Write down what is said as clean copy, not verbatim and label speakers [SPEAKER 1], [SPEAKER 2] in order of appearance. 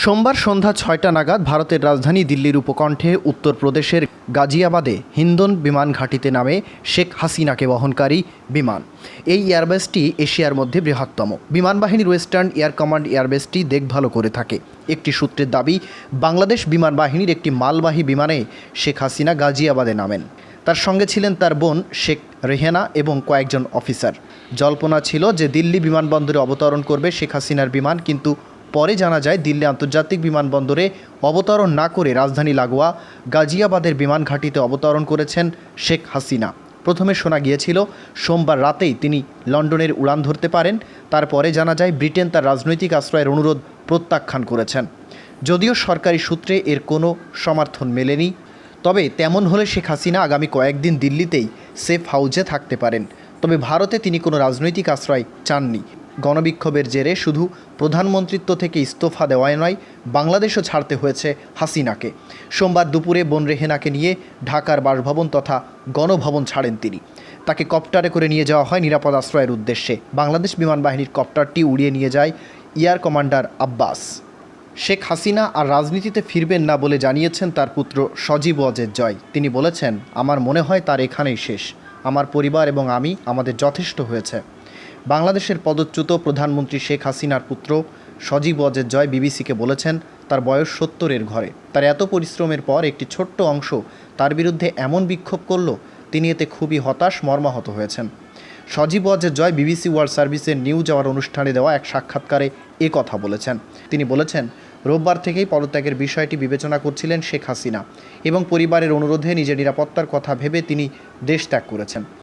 [SPEAKER 1] সোমবার সন্ধ্যা ৬টা নাগাদ ভারতের রাজধানী দিল্লির উপকণ্ঠে উত্তরপ্রদেশের গাজিয়াবাদে হিন্দন বিমান ঘাঁটিতে নামে শেখ হাসিনাকে বহনকারী বিমান। এই এয়ারবেসটি এশিয়ার মধ্যে বৃহত্তম। বিমানবাহিনীর ওয়েস্টার্ন এয়ার কমান্ড এয়ারবেসটি দেখভাল করে থাকে। একটি সূত্রের দাবি, বাংলাদেশ বিমান বাহিনীর একটি মালবাহী বিমানে শেখ হাসিনা গাজিয়াবাদে নামেন। তার সঙ্গে ছিলেন তার বোন শেখ রেহেনা এবং কয়েকজন অফিসার। জল্পনা ছিল যে দিল্লি বিমানবন্দরে অবতরণ করবে শেখ হাসিনার বিমান, কিন্তু পরে জানা যায় দিল্লি আন্তর্জাতিক বিমানবন্দরে অবতরণ না করে রাজধানী লাগোয়া গাজিয়াবাদের বিমান ঘাঁটিতে অবতরণ করেছেন শেখ হাসিনা। প্রথমে শোনা গিয়েছিল সোমবার রাতেই তিনি লন্ডনের উড়ান ধরতে পারেন। তারপরে জানা যায় ব্রিটেন তার রাজনৈতিক আশ্রয়ের অনুরোধ প্রত্যাখ্যান করেছেন। যদিও সরকারি সূত্রে এর কোনো সমর্থন মেলেনি, তবে তেমন হলে শেখ হাসিনা আগামী কয়েকদিন দিল্লিতেই সেফ হাউসে থাকতে পারেন। তবে ভারতে তিনি কোনো রাজনৈতিক আশ্রয় চাননি। গণবিক্ষোভের জেরে শুধু প্রধানমন্ত্রিত্ব থেকে ইস্তফা দেওয়াই নয়, বাংলাদেশও ছাড়তে হয়েছে হাসিনাকে। সোমবার দুপুরে বোন রেহেনাকে নিয়ে ঢাকার বাসভবন তথা গণভবন ছাড়েন তিনি। তাকে কপ্টারে করে নিয়ে যাওয়া হয় নিরাপদ আশ্রয়ের উদ্দেশ্যে। বাংলাদেশ বিমান বাহিনীর কপ্টারটি উড়িয়ে নিয়ে যায় এয়ার কমান্ডার আব্বাস। শেখ হাসিনা আর রাজনীতিতে ফিরবেন না বলে জানিয়েছেন তার পুত্র সজীব ওয়াজেদ জয়। তিনি বলেছেন, আমার মনে হয় তার এখানেই শেষ। আমার পরিবার এবং আমি, আমাদের যথেষ্ট হয়েছে। বাংলাদেশের পদচ্যুত প্রধানমন্ত্রী শেখ হাসিনার পুত্র সজীব ওয়াজেদ জয় বিবিসিকে বলেছেন, তার বয়স ৭০-এর ঘরে। তার এত পরিশ্রমের পর একটি ছোট্ট অংশ তার বিরুদ্ধে এমন বিক্ষোভ করল, তিনি এতে খুবই হতাশ, মর্মাহত হয়েছেন। সজীব ওয়াজেদ জয় বিবিসি ওয়ার্ল্ড সার্ভিসের নিউজ আওয়ার অনুষ্ঠানে দেওয়া এক সাক্ষাৎকারে এ কথা বলেছেন। তিনি বলেছেন, রোববার থেকেই পদত্যাগের বিষয়টি বিবেচনা করছিলেন শেখ হাসিনা এবং পরিবারের অনুরোধে নিজের নিরাপত্তার কথা ভেবে তিনি দেশ ত্যাগ করেছেন।